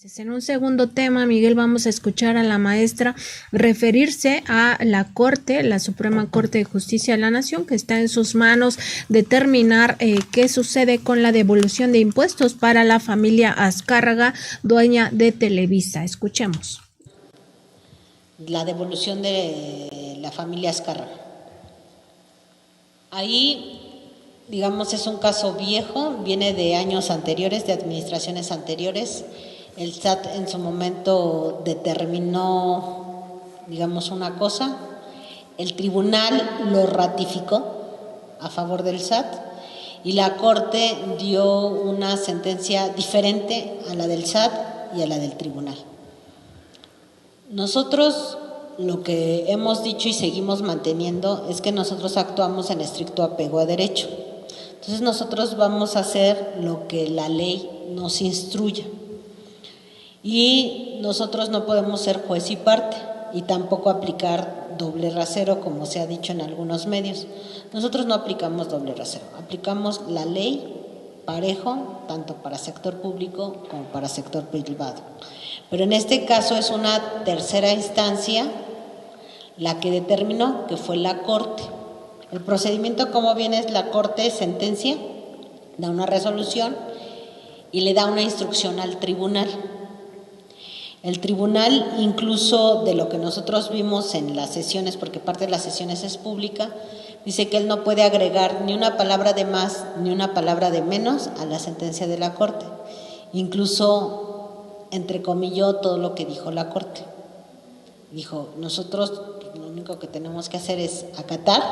En un segundo tema, Miguel, vamos a escuchar a la maestra referirse a la Corte, la Suprema Corte de Justicia de la Nación, que está en sus manos determinar qué sucede con la devolución de impuestos para la familia Azcárraga, dueña de Televisa. Escuchemos. La devolución de la familia Azcárraga. Ahí, digamos, es un caso viejo, viene de años anteriores, de administraciones anteriores. El SAT en su momento determinó, digamos, una cosa, el tribunal lo ratificó a favor del SAT y la Corte dio una sentencia diferente a la del SAT y a la del tribunal. Nosotros lo que hemos dicho y seguimos manteniendo es que nosotros actuamos en estricto apego a derecho. Entonces nosotros vamos a hacer lo que la ley nos instruya. Y nosotros no podemos ser juez y parte y tampoco aplicar doble rasero, como se ha dicho en algunos medios. Nosotros no aplicamos doble rasero, aplicamos la ley parejo, tanto para sector público como para sector privado. Pero en este caso es una tercera instancia la que determinó, que fue la Corte. El procedimiento, como viene, es la Corte sentencia, da una resolución y le da una instrucción al tribunal. El tribunal, incluso de lo que nosotros vimos en las sesiones, porque parte de las sesiones es pública, dice que él no puede agregar ni una palabra de más ni una palabra de menos a la sentencia de la Corte. Incluso entrecomilló todo lo que dijo la Corte. Dijo, nosotros lo único que tenemos que hacer es acatar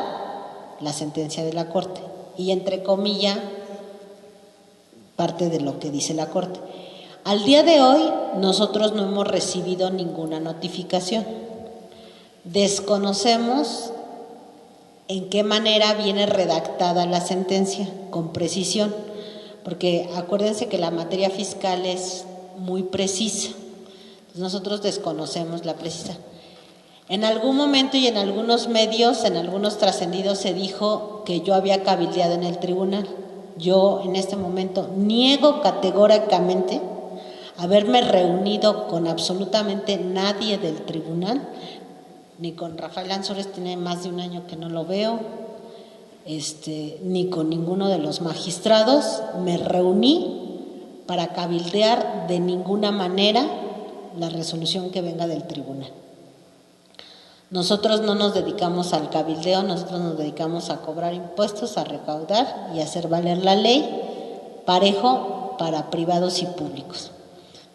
la sentencia de la Corte y entrecomilla parte de lo que dice la Corte. Al día de hoy, nosotros no hemos recibido ninguna notificación. Desconocemos en qué manera viene redactada la sentencia, con precisión, porque acuérdense que la materia fiscal es muy precisa. Entonces nosotros desconocemos la precisa. En algún momento y en algunos medios, en algunos trascendidos, se dijo que yo había cabildeado en el tribunal. Yo en este momento niego categóricamente haberme reunido con absolutamente nadie del tribunal, ni con Rafael Ansores, tiene más de un año que no lo veo, ni con ninguno de los magistrados. Me reuní para cabildear de ninguna manera la resolución que venga del tribunal. Nosotros no nos dedicamos al cabildeo, nosotros nos dedicamos a cobrar impuestos, a recaudar y a hacer valer la ley parejo para privados y públicos.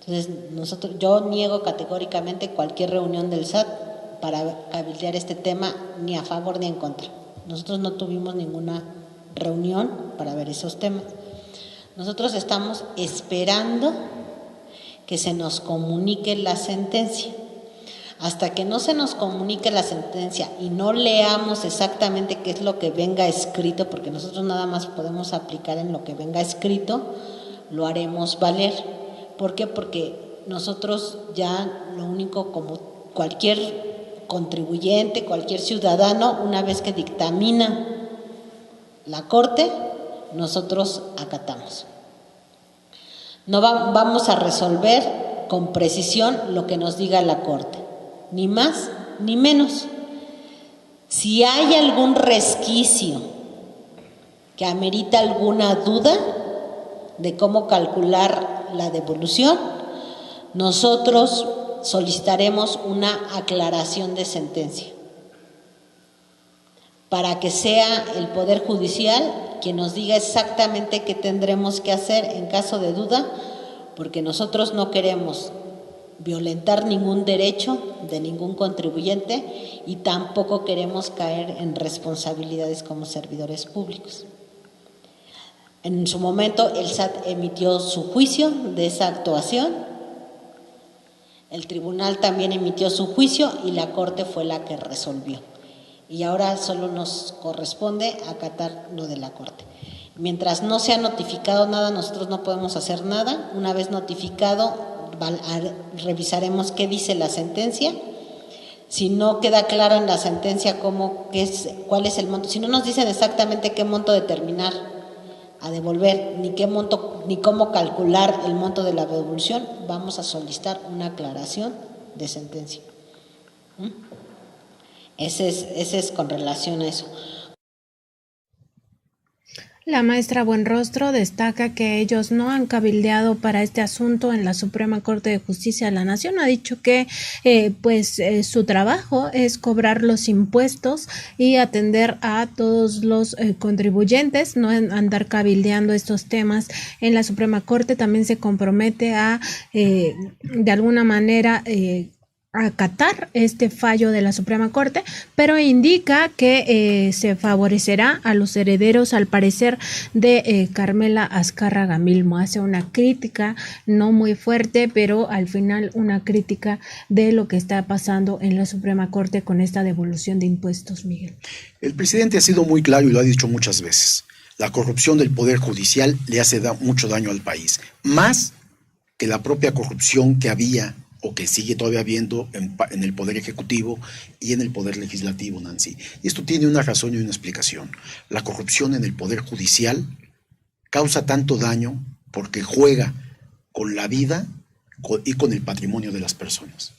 Entonces, yo niego categóricamente cualquier reunión del SAT para cabildear este tema, ni a favor ni en contra. Nosotros no tuvimos ninguna reunión para ver esos temas. Nosotros estamos esperando que se nos comunique la sentencia. Hasta que no se nos comunique la sentencia y no leamos exactamente qué es lo que venga escrito, porque nosotros nada más podemos aplicar en lo que venga escrito, lo haremos valer. ¿Por qué? Porque nosotros ya lo único, como cualquier contribuyente, cualquier ciudadano, una vez que dictamina la Corte, nosotros acatamos. No vamos a resolver con precisión lo que nos diga la Corte, ni más ni menos. Si hay algún resquicio que amerita alguna duda de cómo calcular la devolución, nosotros solicitaremos una aclaración de sentencia para que sea el Poder Judicial quien nos diga exactamente qué tendremos que hacer en caso de duda, porque nosotros no queremos violentar ningún derecho de ningún contribuyente y tampoco queremos caer en responsabilidades como servidores públicos. En su momento el SAT emitió su juicio de esa actuación, el tribunal también emitió su juicio y la Corte fue la que resolvió. Y ahora solo nos corresponde acatar lo de la Corte. Mientras no se ha notificado nada, nosotros no podemos hacer nada. Una vez notificado, revisaremos qué dice la sentencia. Si no queda claro en la sentencia cuál es el monto, si no nos dicen exactamente qué monto determinar a devolver, ni qué monto, ni cómo calcular el monto de la devolución, vamos a solicitar una aclaración de sentencia. Ese es con relación a eso. La maestra Buenrostro destaca que ellos no han cabildeado para este asunto en la Suprema Corte de Justicia de la Nación. Ha dicho que su trabajo es cobrar los impuestos y atender a todos los contribuyentes, no andar cabildeando estos temas en la Suprema Corte. También se compromete a, de alguna manera, acatar este fallo de la Suprema Corte, pero indica que se favorecerá a los herederos, al parecer, de Carmela Azcárraga Milmo. Hace una crítica no muy fuerte, pero al final una crítica de lo que está pasando en la Suprema Corte con esta devolución de impuestos, Miguel. El presidente ha sido muy claro y lo ha dicho muchas veces. La corrupción del Poder Judicial le hace mucho daño al país, más que la propia corrupción que había o que sigue todavía habiendo en el Poder Ejecutivo y en el Poder Legislativo, Nancy. Y esto tiene una razón y una explicación. La corrupción en el Poder Judicial causa tanto daño porque juega con la vida y con el patrimonio de las personas.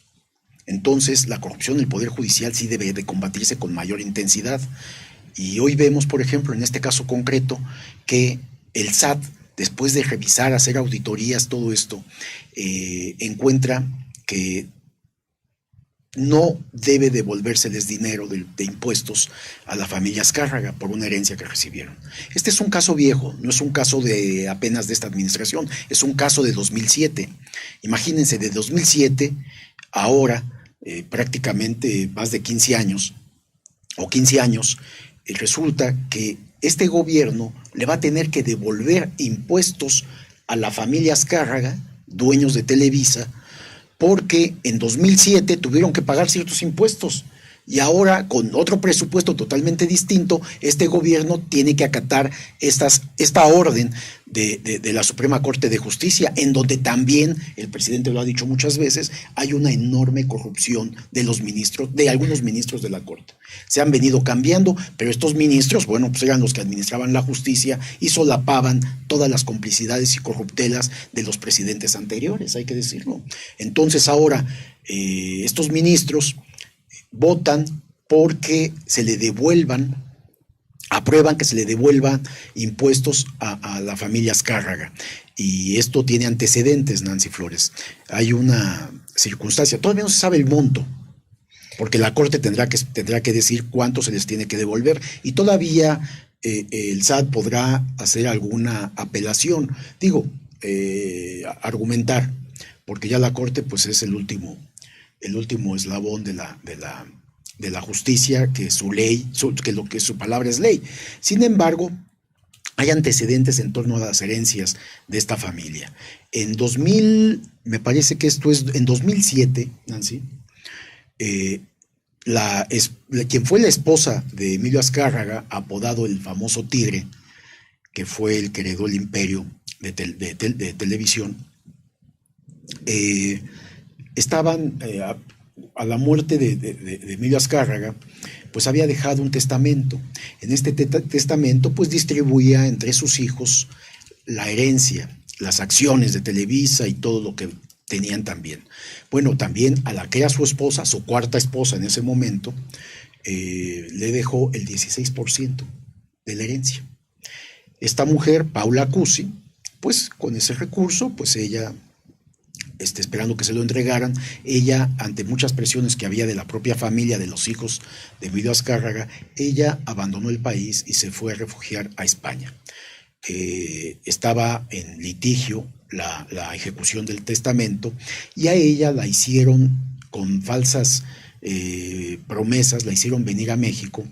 Entonces, la corrupción en el Poder Judicial sí debe de combatirse con mayor intensidad. Y hoy vemos, por ejemplo, en este caso concreto, que el SAT, después de revisar, hacer auditorías, todo esto, encuentra que no debe devolvérseles dinero de impuestos a la familia Azcárraga por una herencia que recibieron. Este es un caso viejo, no es un caso de apenas de esta administración, es un caso de 2007. Imagínense, de 2007 ahora, prácticamente más de 15 años, resulta que este gobierno le va a tener que devolver impuestos a la familia Azcárraga, dueños de Televisa, porque en 2007 tuvieron que pagar ciertos impuestos y ahora con otro presupuesto totalmente distinto, este gobierno tiene que acatar esta orden de la Suprema Corte de Justicia, en donde también, el presidente lo ha dicho muchas veces, hay una enorme corrupción de algunos ministros de la Corte. Se han venido cambiando, pero estos ministros, bueno, pues eran los que administraban la justicia y solapaban todas las complicidades y corruptelas de los presidentes anteriores, hay que decirlo. Entonces ahora estos ministros votan porque aprueban que se le devuelvan impuestos a la familia Azcárraga. Y esto tiene antecedentes, Nancy Flores. Hay una circunstancia, todavía no se sabe el monto, porque la Corte tendrá que decir cuánto se les tiene que devolver, y todavía el SAT podrá hacer alguna apelación, argumentar, porque ya la Corte pues es el último eslabón de la justicia, que su ley, que su palabra es ley. Sin embargo, hay antecedentes en torno a las herencias de esta familia. Me parece que esto es en 2007, Nancy, quien fue la esposa de Emilio Azcárraga, apodado el famoso Tigre, que fue el que heredó el imperio de televisión, estaban a la muerte de Emilio Azcárraga, pues había dejado un testamento. En este testamento pues distribuía entre sus hijos la herencia, las acciones de Televisa y todo lo que tenían también. Bueno, también a la que era su esposa, su cuarta esposa en ese momento, le dejó el 16% de la herencia. Esta mujer, Paula Cusi, pues con ese recurso, pues ella, esperando que se lo entregaran, ella, ante muchas presiones que había de la propia familia, de los hijos de Emilio Azcárraga, ella abandonó el país y se fue a refugiar a España. Estaba en litigio la ejecución del testamento, y a ella la hicieron con falsas promesas, la hicieron venir a México,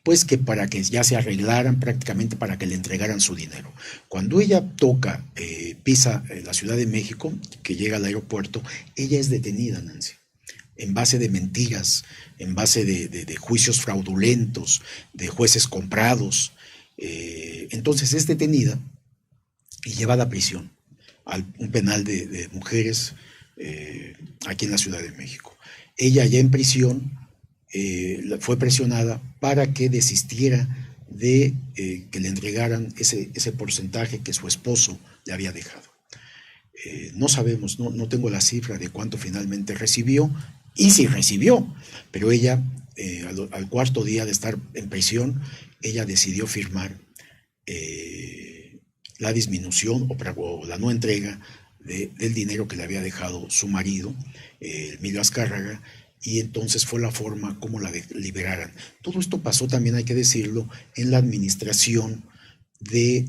pues que para que ya se arreglaran, prácticamente para que le entregaran su dinero. Cuando ella pisa la Ciudad de México, que llega al aeropuerto, ella es detenida, Nancy, en base de mentiras, en base de juicios fraudulentos, de jueces comprados. Entonces es detenida y llevada a prisión, a un penal de mujeres aquí en la Ciudad de México. Ella ya en prisión fue presionada para que desistiera de que le entregaran ese porcentaje que su esposo le había dejado. No sabemos, no tengo la cifra de cuánto finalmente recibió, y si recibió, pero ella, al cuarto día de estar en prisión, ella decidió firmar la disminución o la no entrega del dinero que le había dejado su marido, Emilio Azcárraga, y entonces fue la forma como la liberaran. Todo esto pasó, también hay que decirlo, en la administración de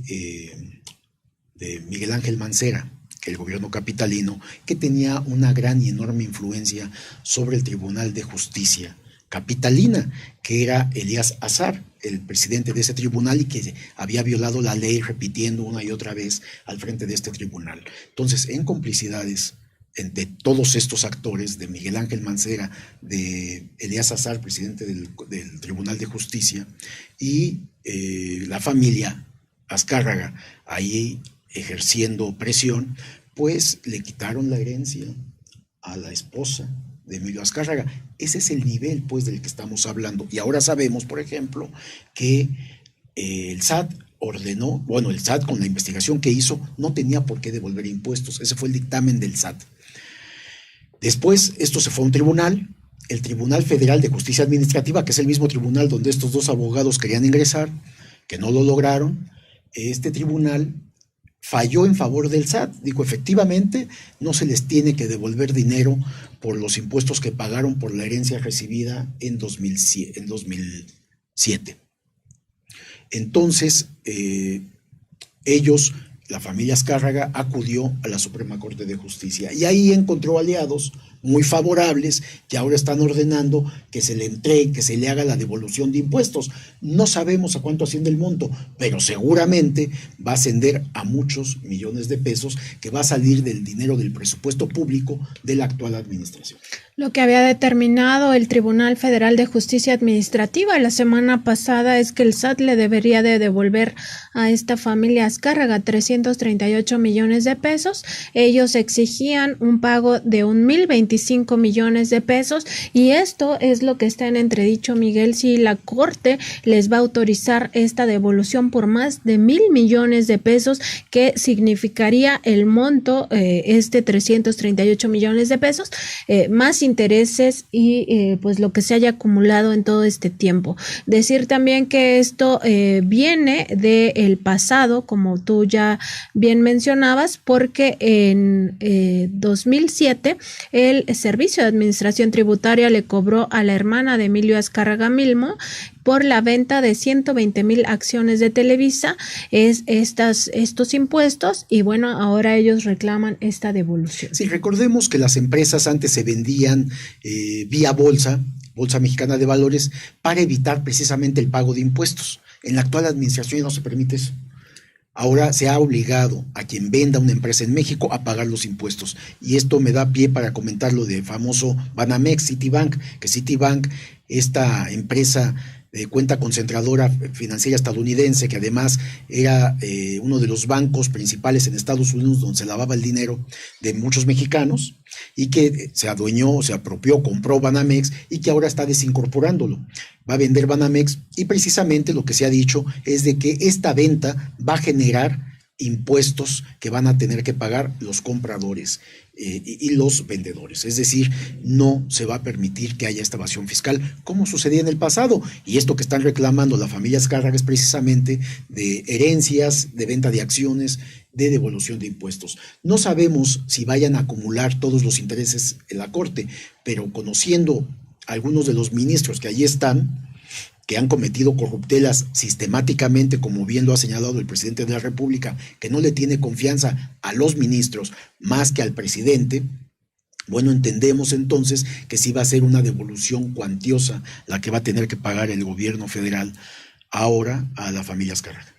Miguel Ángel Mancera, el gobierno capitalino, que tenía una gran y enorme influencia sobre el Tribunal de Justicia capitalina, que era Elías Azar, el presidente de ese tribunal, y que había violado la ley repitiendo una y otra vez al frente de este tribunal. Entonces, en complicidades de todos estos actores, de Miguel Ángel Mancera, de Elías Azar, presidente del Tribunal de Justicia, y la familia Azcárraga, ahí ejerciendo presión, pues le quitaron la herencia a la esposa de Emilio Azcárraga. Ese es el nivel, pues, del que estamos hablando. Y ahora sabemos, por ejemplo, que el SAT ordenó, bueno, el SAT con la investigación que hizo no tenía por qué devolver impuestos. Ese fue el dictamen del SAT. Después, esto se fue a un tribunal, el Tribunal Federal de Justicia Administrativa, que es el mismo tribunal donde estos dos abogados querían ingresar, que no lo lograron. Este tribunal falló en favor del SAT. Dijo, efectivamente, no se les tiene que devolver dinero por los impuestos que pagaron por la herencia recibida en 2007. Entonces, ellos, la familia Azcárraga, acudió a la Suprema Corte de Justicia y ahí encontró aliados muy favorables que ahora están ordenando que se le entregue, que se le haga la devolución de impuestos. No sabemos a cuánto asciende el monto, pero seguramente va a ascender a muchos millones de pesos, que va a salir del dinero del presupuesto público de la actual administración. Lo que había determinado el Tribunal Federal de Justicia Administrativa la semana pasada es que el SAT le debería de devolver a esta familia Azcárraga 338 millones de pesos. Ellos exigían un pago de 1,025 millones de pesos, y esto es lo que está en entredicho, Miguel, si la Corte les va a autorizar esta devolución por más de 1,000 millones de pesos, que significaría el monto, 338 millones de pesos, más intereses y pues lo que se haya acumulado en todo este tiempo. Decir también que esto viene del pasado, como tú ya bien mencionabas, porque en 2007 el Servicio de Administración Tributaria le cobró a la hermana de Emilio Azcárraga Milmo por la venta de 120,000 acciones de Televisa estos impuestos, y bueno, ahora ellos reclaman esta devolución. Sí, recordemos que las empresas antes se vendían vía Bolsa Mexicana de Valores, para evitar precisamente el pago de impuestos. En la actual administración no se permite eso. Ahora se ha obligado a quien venda una empresa en México a pagar los impuestos. Y esto me da pie para comentar lo de famoso Banamex, Citibank, que Citibank, esta empresa de cuenta concentradora financiera estadounidense, que además era uno de los bancos principales en Estados Unidos donde se lavaba el dinero de muchos mexicanos, y que se adueñó, se apropió, compró Banamex, y que ahora está desincorporándolo. Va a vender Banamex, y precisamente lo que se ha dicho es de que esta venta va a generar impuestos que van a tener que pagar los compradores y los vendedores. Es decir, no se va a permitir que haya esta evasión fiscal como sucedía en el pasado. Y esto que están reclamando la familia Azcárraga es precisamente de herencias, de venta de acciones, de devolución de impuestos. No sabemos si vayan a acumular todos los intereses en la Corte, pero conociendo algunos de los ministros que allí están, que han cometido corruptelas sistemáticamente, como bien lo ha señalado el presidente de la República, que no le tiene confianza a los ministros más que al presidente, bueno, entendemos entonces que sí va a ser una devolución cuantiosa la que va a tener que pagar el gobierno federal ahora a la familia Azcárraga.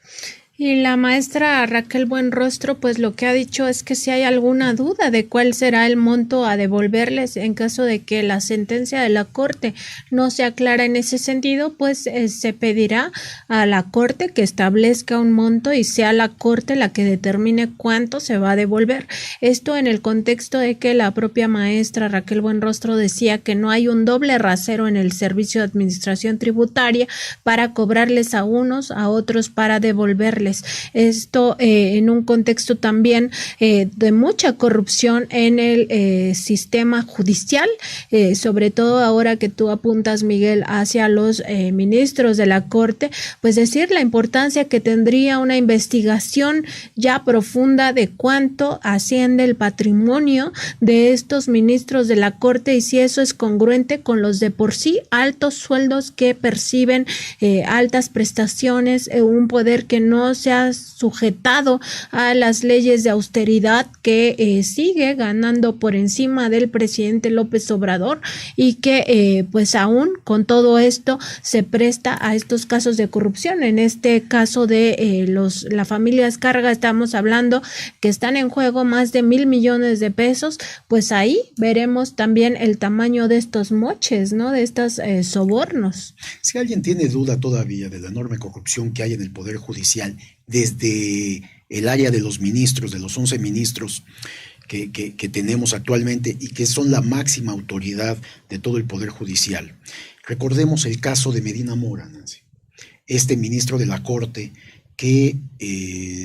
Y la maestra Raquel Buenrostro, pues lo que ha dicho es que si hay alguna duda de cuál será el monto a devolverles en caso de que la sentencia de la Corte no se aclara en ese sentido, pues se pedirá a la Corte que establezca un monto y sea la Corte la que determine cuánto se va a devolver. Esto en el contexto de que la propia maestra Raquel Buenrostro decía que no hay un doble rasero en el Servicio de Administración Tributaria para cobrarles a unos, a otros para devolverles. Esto en un contexto también de mucha corrupción en el sistema judicial, sobre todo ahora que tú apuntas, Miguel, hacia los ministros de la Corte, pues decir la importancia que tendría una investigación ya profunda de cuánto asciende el patrimonio de estos ministros de la Corte y si eso es congruente con los de por sí altos sueldos que perciben, altas prestaciones, un poder que no se ha sujetado a las leyes de austeridad, que sigue ganando por encima del presidente López Obrador y que pues aún con todo esto se presta a estos casos de corrupción. En este caso de la familia Escarga estamos hablando que están en juego más de 1,000 millones de pesos, pues ahí veremos también el tamaño de estos moches, ¿no? De estos sobornos. Si alguien tiene duda todavía de la enorme corrupción que hay en el Poder Judicial, desde el área de los ministros, de los 11 ministros que tenemos actualmente y que son la máxima autoridad de todo el Poder Judicial, recordemos el caso de Medina Mora, Nancy, este ministro de la Corte que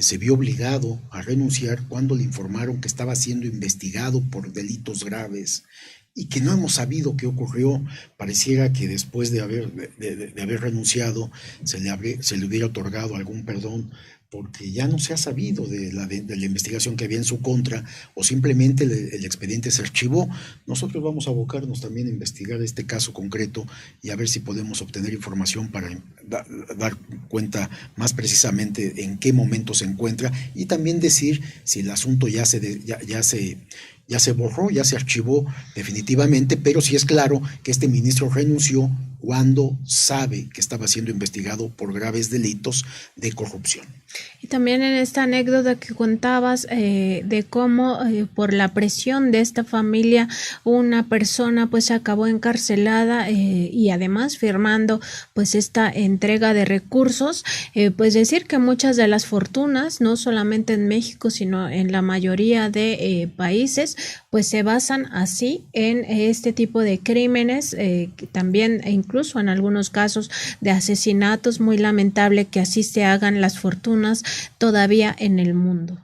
se vio obligado a renunciar cuando le informaron que estaba siendo investigado por delitos graves y que no hemos sabido qué ocurrió. Pareciera que después de haber renunciado se le hubiera otorgado algún perdón, porque ya no se ha sabido de la investigación que había en su contra, o simplemente el expediente se archivó. Nosotros vamos a abocarnos también a investigar este caso concreto y a ver si podemos obtener información para dar cuenta más precisamente en qué momento se encuentra y también decir si el asunto ya se borró, ya se archivó definitivamente, pero sí es claro que este ministro renunció cuando sabe que estaba siendo investigado por graves delitos de corrupción. Y también en esta anécdota que contabas de cómo por la presión de esta familia una persona pues acabó encarcelada y además firmando pues esta entrega de recursos, pues decir que muchas de las fortunas, no solamente en México sino en la mayoría de países, pues se basan así en este tipo de crímenes, también incluso en algunos casos de asesinatos. Muy lamentable que así se hagan las fortunas todavía en el mundo.